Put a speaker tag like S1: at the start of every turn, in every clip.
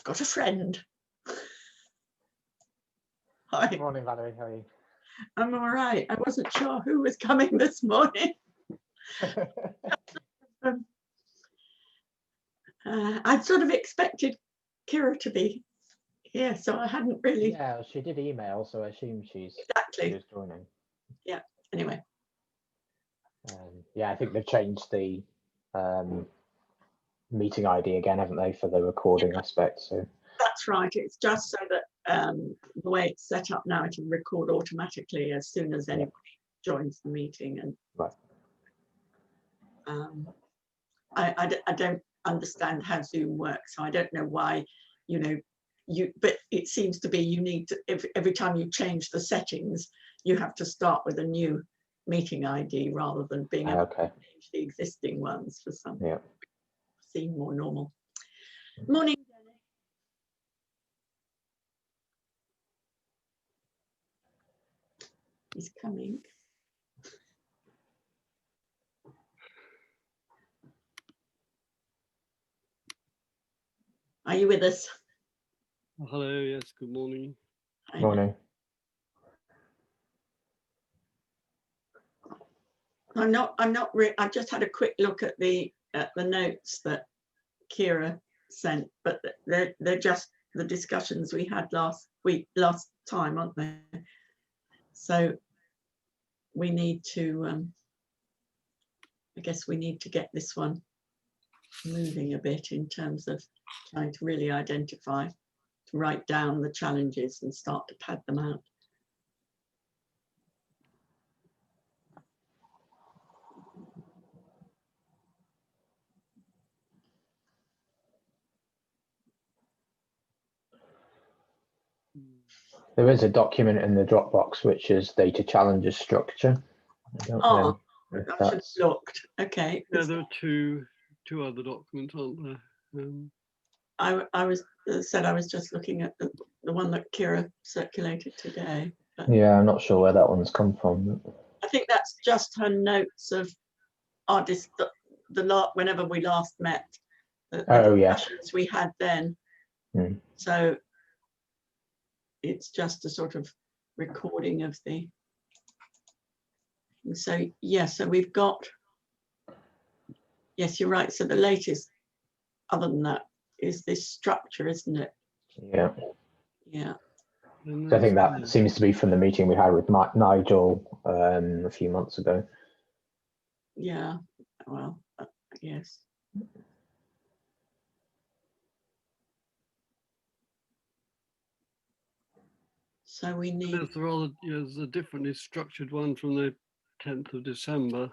S1: I've got a friend. Hi.
S2: Good morning, Valerie. How are you?
S1: I'm all right. I wasn't sure who was coming this morning. I'd sort of expected Kira to be here, so I hadn't really.
S2: Yeah, she did email, so I assume she's
S1: Exactly.
S2: joining.
S1: Yeah. Anyway.
S2: Yeah, I think they've changed the meeting ID again, haven't they, for the recording aspect? So
S1: that's right. It's just so that the way it's set up now, it'll record automatically as soon as anybody joins the meeting. And
S2: right.
S1: I don't understand how Zoom works, so I don't know why, but it seems to be you need to, every time you change the settings, you have to start with a new meeting ID rather than being able to change the existing ones for some.
S2: Yeah.
S1: Seem more normal. Morning, Jenny. He's coming. Are you with us?
S3: Hello, yes, good morning.
S2: Morning.
S1: I've just had a quick look at the notes that Kira sent, but they're just the discussions we had last time, aren't they? So we need to, I guess we need to get this one moving a bit in terms of trying to really identify, to write down the challenges and start to pad them out.
S2: There is a document in the Dropbox which is data challenges structure. I don't know if
S1: I should have looked. Okay.
S3: Yeah, there are two other documents, aren't there?
S1: I was just looking at the one that Kira circulated today.
S2: Yeah, I'm not sure where that one's come from.
S1: I think that's just her notes of our whenever we last met. The discussions we had then. So it's just a sort of recording of the. So so we've got. Yes, you're right. So the latest, other than that, is this structure, isn't it?
S2: Yeah.
S1: Yeah.
S2: So I think that seems to be from the meeting we had with Nigel a few months ago.
S1: Yeah. Well, yes. So we need.
S3: There's a differently structured one from the 10th of December.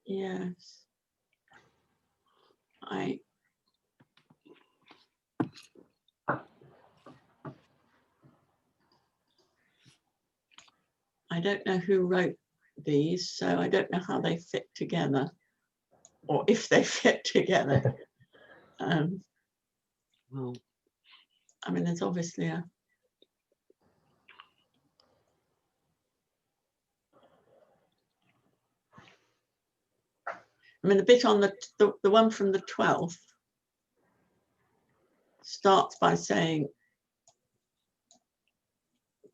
S1: Yes. I don't know who wrote these, so I don't know how they fit together, or if they fit together.
S3: Well,
S1: I mean, there's obviously the bit on the one from the 12th starts by saying,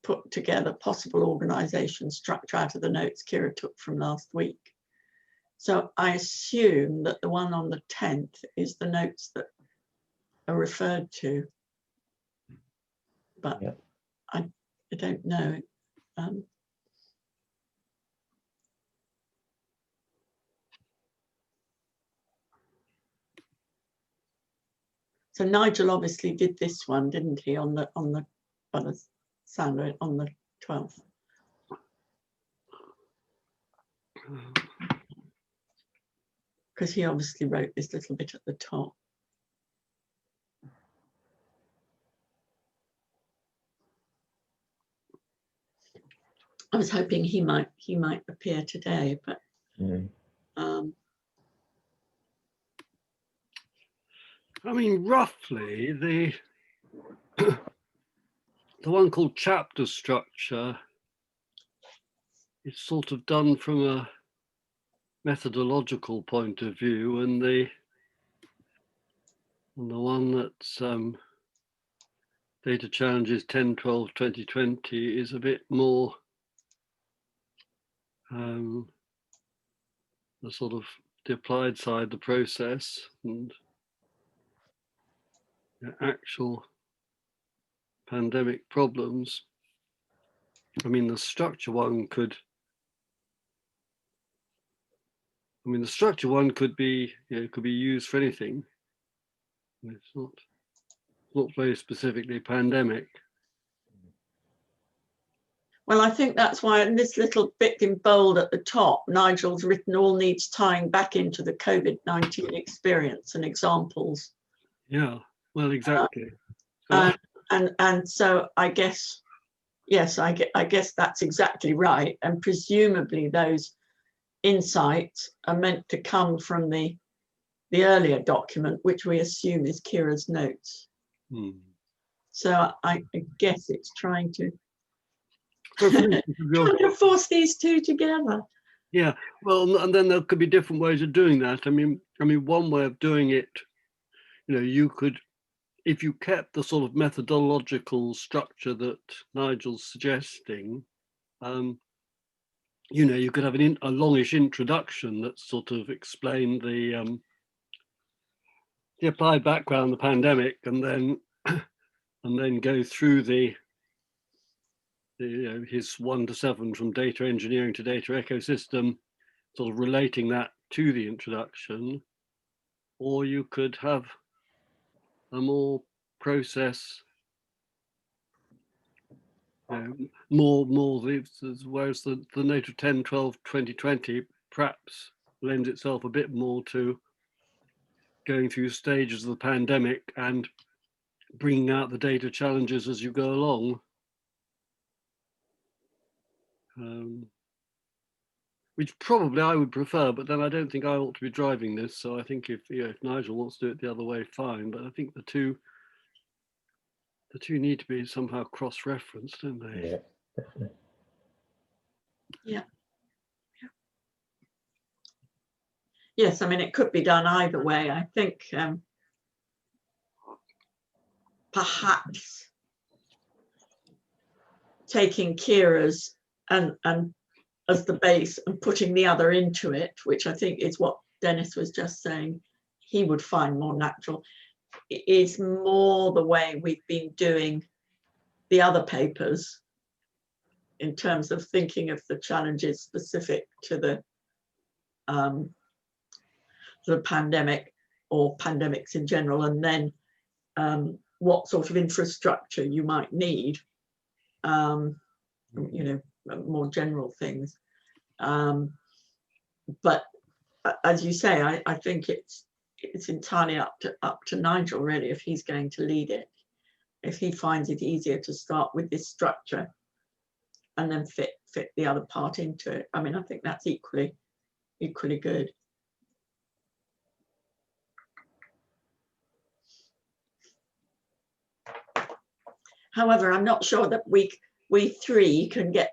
S1: put together possible organisation structure out of the notes Kira took from last week. So I assume that the one on the 10th is the notes that are referred to, but I don't know. So Nigel obviously did this one, didn't he, on the by the sound of it, on the 12th. Because he obviously wrote this little bit at the top. I was hoping he might appear today, but
S3: I mean, roughly, the one called chapter structure, it's sort of done from a methodological point of view, and the one that's data challenges 10, 12, 2020 is a bit more the sort of the applied side, the process, and the actual pandemic problems. I mean, the structure one could be, could be used for anything. It's not very specifically pandemic.
S1: Well, I think that's why in this little bit in bold at the top, Nigel's written all needs tying back into the COVID-19 experience and examples.
S3: Yeah, well, exactly.
S1: And so I guess, yes, I guess that's exactly right. And presumably those insights are meant to come from the earlier document, which we assume is Kira's notes. So I guess it's trying to trying to force these two together.
S3: Yeah, well, and then there could be different ways of doing that. I mean, one way of doing it, you could, if you kept the sort of methodological structure that Nigel's suggesting, you could have a longish introduction that sort of explained the applied background, the pandemic, and then go through his 1 to 7 from data engineering to data ecosystem, sort of relating that to the introduction. Or you could have a more process, whereas the note of 10, 12, 2020 perhaps lends itself a bit more to going through stages of the pandemic and bringing out the data challenges as you go along. Which probably I would prefer, but then I don't think I ought to be driving this. So I think if Nigel wants to do it the other way, fine. But I think the two need to be somehow cross-referenced, don't they?
S2: Yeah, definitely.
S1: Yeah. Yes, I mean, it could be done either way. I think perhaps taking Kira's and as the base and putting the other into it, which I think is what Dennis was just saying, he would find more natural, is more the way we've been doing the other papers in terms of thinking of the challenges specific to the pandemic or pandemics in general, and then what sort of infrastructure you might need, more general things. But as you say, I think it's entirely up to Nigel really, if he's going to lead it, if he finds it easier to start with this structure and then fit the other part into it. I mean, I think that's equally good. However, I'm not sure that we three can get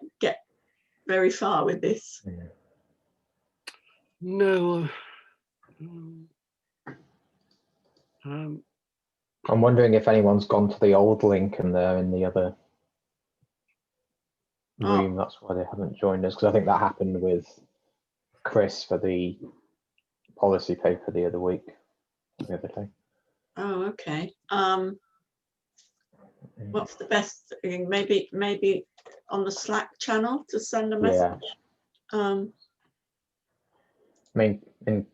S1: very far with this.
S3: No.
S2: I'm wondering if anyone's gone to the old link and they're in the other room. That's why they haven't joined us, because I think that happened with Chris for the policy paper the other day.
S1: Oh, okay. What's the best thing? Maybe on the Slack channel to send a message.
S2: Yeah. I mean, in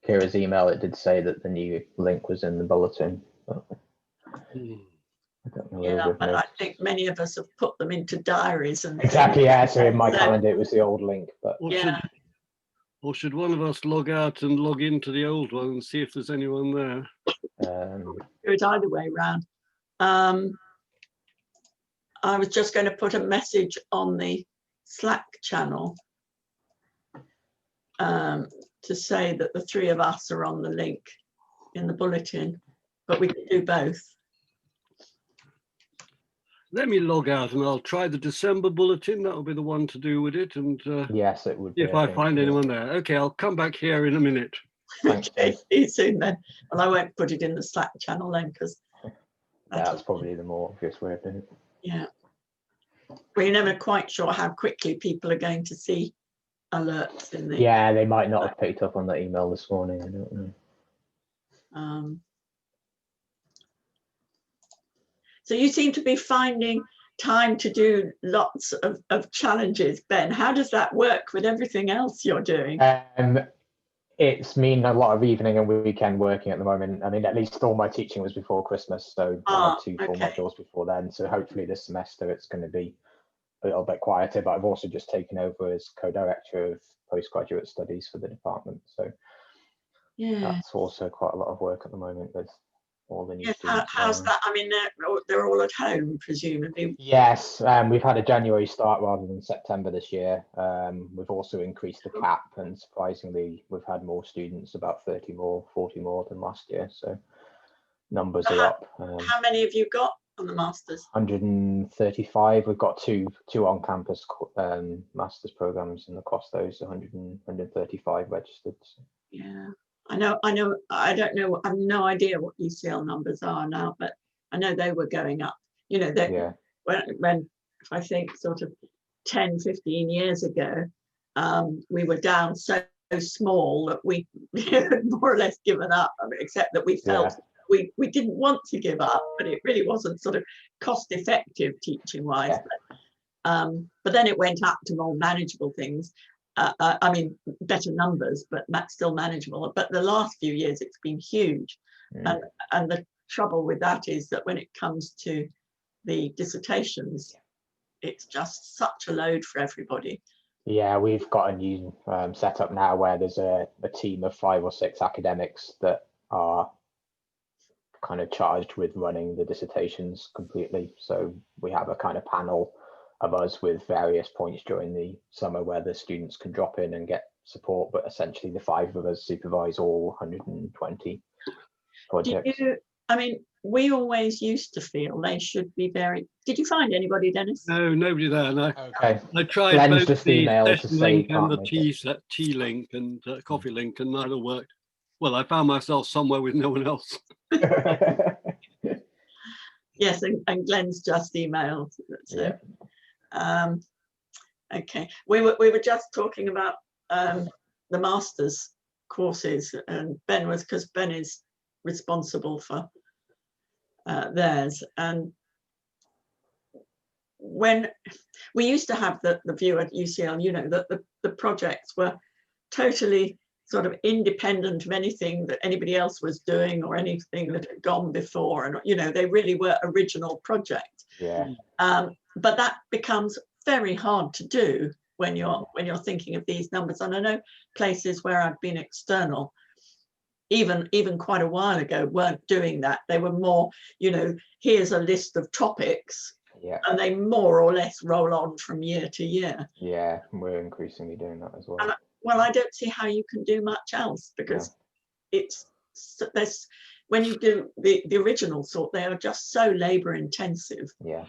S2: Kira's email, it did say that the new link was in the bulletin. But I don't know.
S1: Yeah, but I think many of us have put them into diaries and
S2: exactly. Yeah, so in my calendar it was the old link, but
S3: or should one of us log out and log into the old one and see if there's anyone there?
S1: Do it either way round. I was just going to put a message on the Slack channel to say that the three of us are on the link in the bulletin, but we can do both.
S3: let me log out and I'll try the December bulletin. That'll be the one to do with it. And
S2: Yes, it would be.
S3: if I
S2: think,
S3: find
S2: yeah.
S3: anyone there. Okay, I'll come back here in a minute.
S2: Thanks,
S1: Okay,
S2: Dave.
S1: see you soon then. And I won't put it in the Slack channel then, because
S2: That's probably the more obvious way of doing it.
S1: yeah. We're never quite sure how quickly people are going to see alerts in the
S2: Yeah, they might not have picked up on the email this morning. I don't know.
S1: So you seem to be finding time to do lots of challenges, Ben. How does that work with everything else you're doing?
S2: It's mean a lot of evening and weekend working at the moment. I mean, at least all my teaching was before Christmas, so I had 2 full
S1: okay.
S2: modules before then. So hopefully this semester it's going to be a little bit quieter, but I've also just taken over as co-director of postgraduate studies for the department. So
S1: Yeah.
S2: that's also quite a lot of work at the moment with all the new
S1: Yes,
S2: students.
S1: how's that? I mean, they're all at home, presumably.
S2: Yes, we've had a January start rather than September this year. We've also increased the cap, and surprisingly, we've had more students, about 30 more, 40 more than last year. So numbers are up.
S1: How many have you got on the masters?
S2: 135. We've got two on-campus masters programs, and across those, 135 registered.
S1: Yeah, I know. I don't know. I have no idea what UCL numbers are now, but I know they were going up. You know,
S2: Yeah.
S1: when if I think sort of 10, 15 years ago, we were down so small that we had more or less given up, except that we felt we didn't want to give up, but it really wasn't sort of cost effective teaching wise.
S2: Yeah.
S1: But then it went up to more manageable things. I mean, better numbers, but still manageable. But the last few years, it's been huge. And the trouble with that is that when it comes to the dissertations, it's just such a load for everybody.
S2: Yeah, we've got a new setup now where there's a team of 5 or 6 academics that are kind of charged with running the dissertations completely. So we have a kind of panel of us with various points during the summer where the students can drop in and get support, but essentially the 5 of us supervise all 120 projects.
S1: I mean, we always used to feel they should be very. Did you find anybody, Dennis?
S3: No, nobody there. No.
S2: Okay.
S3: I tried
S2: Glenn's
S3: both
S2: just
S3: the
S2: emailed to
S3: session
S2: say
S3: link and
S2: can't
S3: the
S2: make
S3: tea link and coffee link, and neither worked. Well, I found myself somewhere with no one else.
S1: Yes, and Glenn's just emailed. So,
S2: Yeah.
S1: Okay, we were just talking about the masters courses, and Ben was, because Ben is responsible for theirs. And when we used to have the view at UCL, you know, that the projects were totally sort of independent of anything that anybody else was doing or anything that had gone before, and you know, they really were original projects.
S2: Yeah.
S1: But that becomes very hard to do when you're thinking of these numbers. And I know places where I've been external, even quite a while ago, weren't doing that. They were more, you know, here's a list of topics, and they more or less roll on from year to year.
S2: Yeah, we're increasingly doing that as well.
S1: And well, I don't see how you can do much else, because there's when you do the original sort, they are just so labor intensive.
S2: Yeah.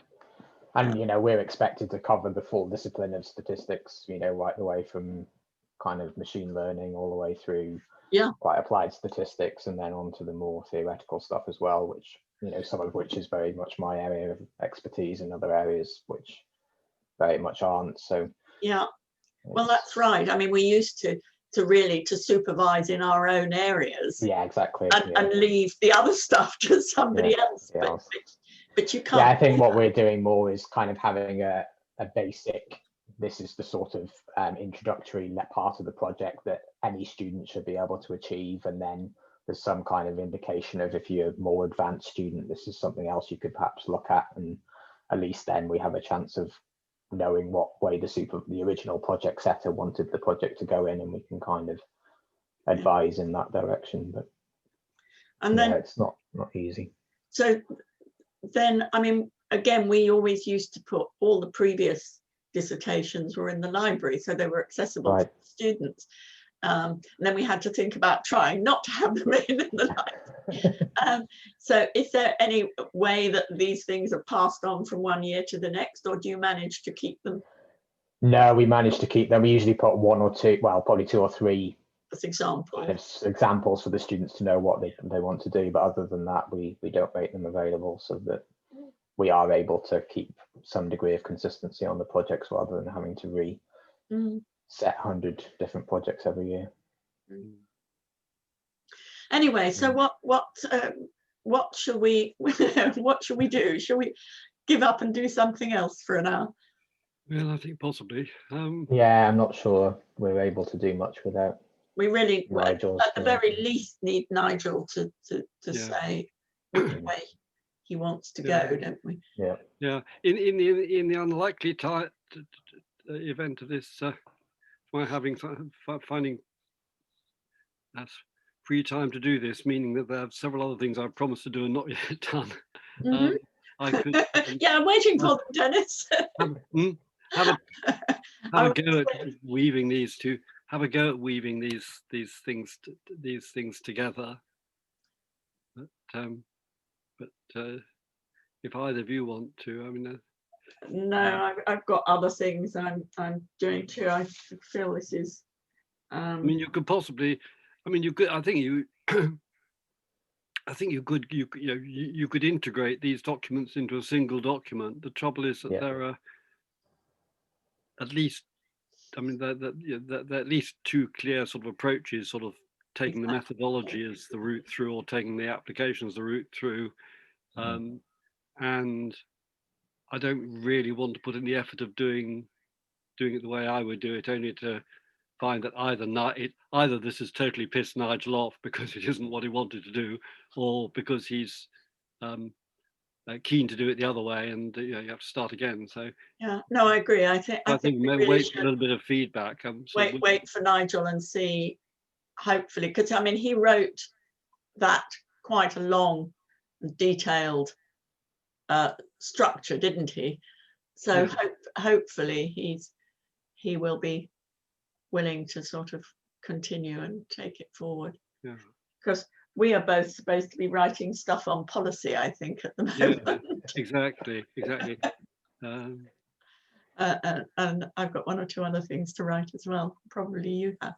S2: And, you know, we're expected to cover the full discipline of statistics, you know, right the way from kind of machine learning all the way through quite applied statistics, and then on to the more theoretical stuff as well, which, you know, some of which is very much my area of expertise, and other areas which very much aren't. So
S1: well, that's right. I mean, we used to really supervise in our own areas.
S2: Yeah, exactly.
S1: And leave the other stuff to somebody else. But you can't.
S2: Yeah, I think what we're doing more is kind of having a basic, this is the sort of introductory part of the project that any student should be able to achieve. And then there's some kind of indication of, if you're a more advanced student, this is something else you could perhaps look at. And at least then we have a chance of knowing what way the original project setter wanted the project to go in, and we can kind of advise in that direction. But then it's not easy.
S1: So then, I mean, again, we always used to put all the previous dissertations were in the library, so they were accessible to students. And then we had to think about trying not to have them in the night. So is there any way that these things are passed on from one year to the next, or do you manage to keep them
S2: No, we managed to keep them. We usually put one or two, well, probably two or three
S1: as examples?
S2: kind of examples for the students to know what they want to do. But other than that, we don't make them available, so that we are able to keep some degree of consistency on the projects rather than having to reset 100 different projects every year.
S1: Anyway, so what shall we what shall we do? Shall we give up and do something else for an hour?
S3: Well, I think possibly.
S2: Yeah, I'm not sure we're able to do much without.
S1: We really,
S2: Nigel's,
S1: at the very least, need Nigel to say which way he wants to go, don't we?
S2: Yeah.
S3: Yeah. In the unlikely event of this, finding that's free time to do this, meaning that there are several other things I've promised to do and not yet done. I could.
S1: Yeah, I'm waiting for them, Dennis.
S3: Have a go at weaving these two. Have a go at weaving these things together. But if either of you want to, I mean.
S1: No, I've got other things I'm doing too. I feel this is.
S3: I mean, you could possibly. I mean, you could. I think you. I think you could. You could integrate these documents into a single document. The trouble is that there are at least. I mean, there are at least two clear sort of approaches, sort of taking the methodology as the route through, or taking the application as the route through. And I don't really want to put in the effort of doing it the way I would do it, only to find that either this has totally pissed Nigel off because it isn't what he wanted to do, or because he's keen to do it the other way, and you have to start again. So
S1: yeah, no, I agree. I think
S3: we
S1: really
S3: wait for a little bit of feedback.
S1: Wait for Nigel and see, hopefully, because I mean he wrote that quite a long, detailed structure, didn't he? So hopefully he will be willing to sort of continue and take it forward. Yeah. Because we are both supposed to be writing stuff on policy, I think, at the moment.
S3: Yeah, exactly.
S1: And I've got one or two other things to write as well. Probably you have.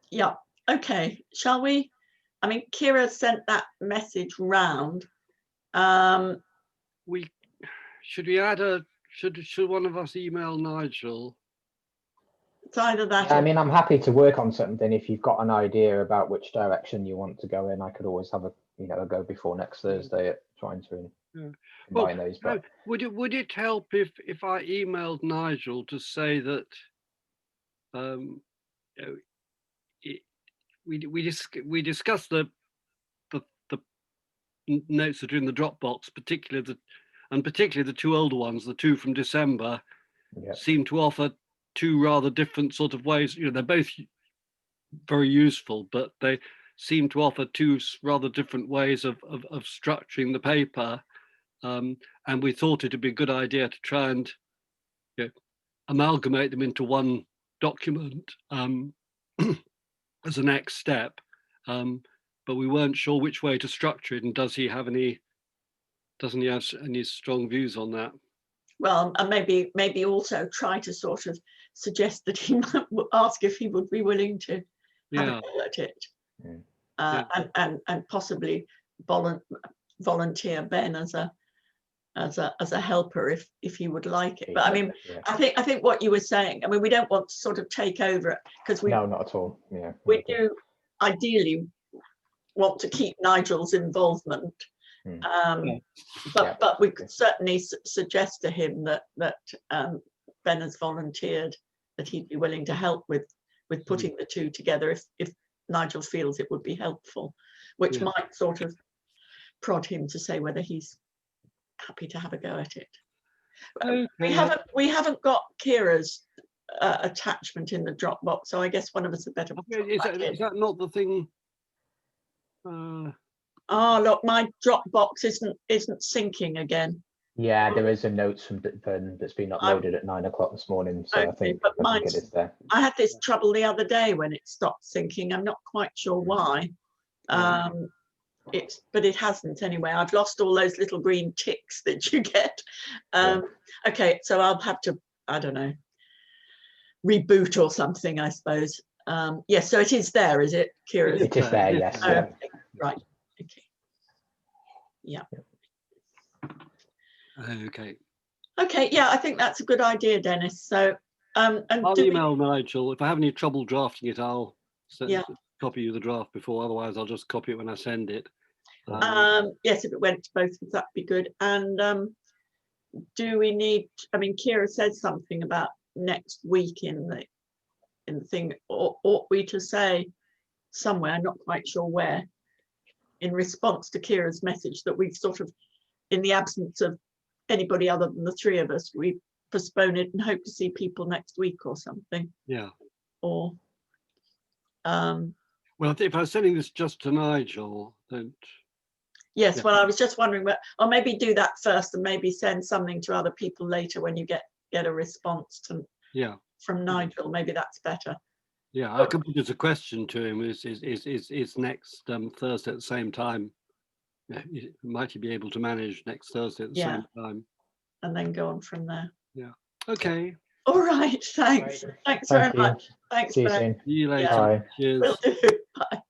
S1: Yeah. Okay. Shall we? I mean, Kira sent that message round.
S3: Should we add should one of us email Nigel?
S1: It's either that.
S2: Yeah, I mean, I'm happy to work on something. If you've got an idea about which direction you want to go in, I could always have a go before next Thursday at trying to combine those. But
S3: would it help if I emailed Nigel to say that we discussed the notes that are in the Dropbox, particularly the two older ones, the two from December, seem to offer two rather different sort of ways. They're both very useful, but they seem to offer two rather different ways of structuring the paper. And we thought it'd be a good idea to try and amalgamate them into one document as a next step. But we weren't sure which way to structure it, and doesn't he have any strong views on that?
S1: Well, and maybe also try to sort of suggest that he might ask if he would be willing to have a go at it, and possibly volunteer Ben as a helper if he would like it. But I mean, I think what you were saying. I mean, we don't want to sort of take over it, because no,
S2: not at all. Yeah,
S1: we do ideally want to keep Nigel's involvement. But we could certainly suggest to him that Ben has volunteered that he'd be willing to help with putting the two together if Nigel feels it would be helpful, which might sort of prod him to say whether he's happy to have a go at it. We haven't got Kira's attachment in the Dropbox, so I guess one of us had better.
S3: Is that not the thing?
S1: Oh look, my Dropbox isn't syncing again.
S2: Yeah, there is a notes from Vern that's been uploaded at 9 o'clock this morning, so
S1: Okay,
S2: I think
S1: but
S2: it is there.
S1: I had this trouble the other day when it stopped syncing. I'm not quite sure why. But it hasn't anyway. I've lost all those little green ticks that you get. Okay, so I'll have to, I don't know, reboot or something, I suppose. Yes, so it is there, is it, Kira?
S2: It is there, yes.
S1: Oh,
S2: Yeah.
S1: okay, right. Okay. Yeah.
S3: Okay.
S1: Okay. Yeah, I think that's a good idea, Dennis. So, and
S3: I'll
S1: do we-
S3: email Nigel. If I have any trouble drafting it, I'll
S1: Yeah.
S3: copy you the draft before. Otherwise, I'll just copy it when I send it.
S1: yes, if it went to both, that'd be good. And do we need? I mean, Kira said something about next week in the thing. Or ought we to say somewhere? I'm not quite sure where. In response to Kira's message that we've sort of, in the absence of anybody other than the three of us, we postpone it and hope to see people next week or something.
S3: Yeah.
S1: Or
S3: well, if I was sending this just to Nigel, then
S1: yes,
S3: yeah.
S1: well, I was just wondering, or maybe do that first and maybe send something to other people later when you get a response to from Nigel. Maybe that's better.
S3: Yeah, I could put as a question to him: is next Thursday at the same time? Might he be able to manage next Thursday at the same time?
S1: And then go on from there.
S3: Yeah. Okay.
S1: All right. Thanks.
S2: Great.
S1: Thanks very
S2: Thank you.
S1: much. Thanks.
S2: See you
S1: Ben.
S2: soon.
S3: See you later.
S1: Yeah.
S3: Cheers.
S1: Will do. Bye.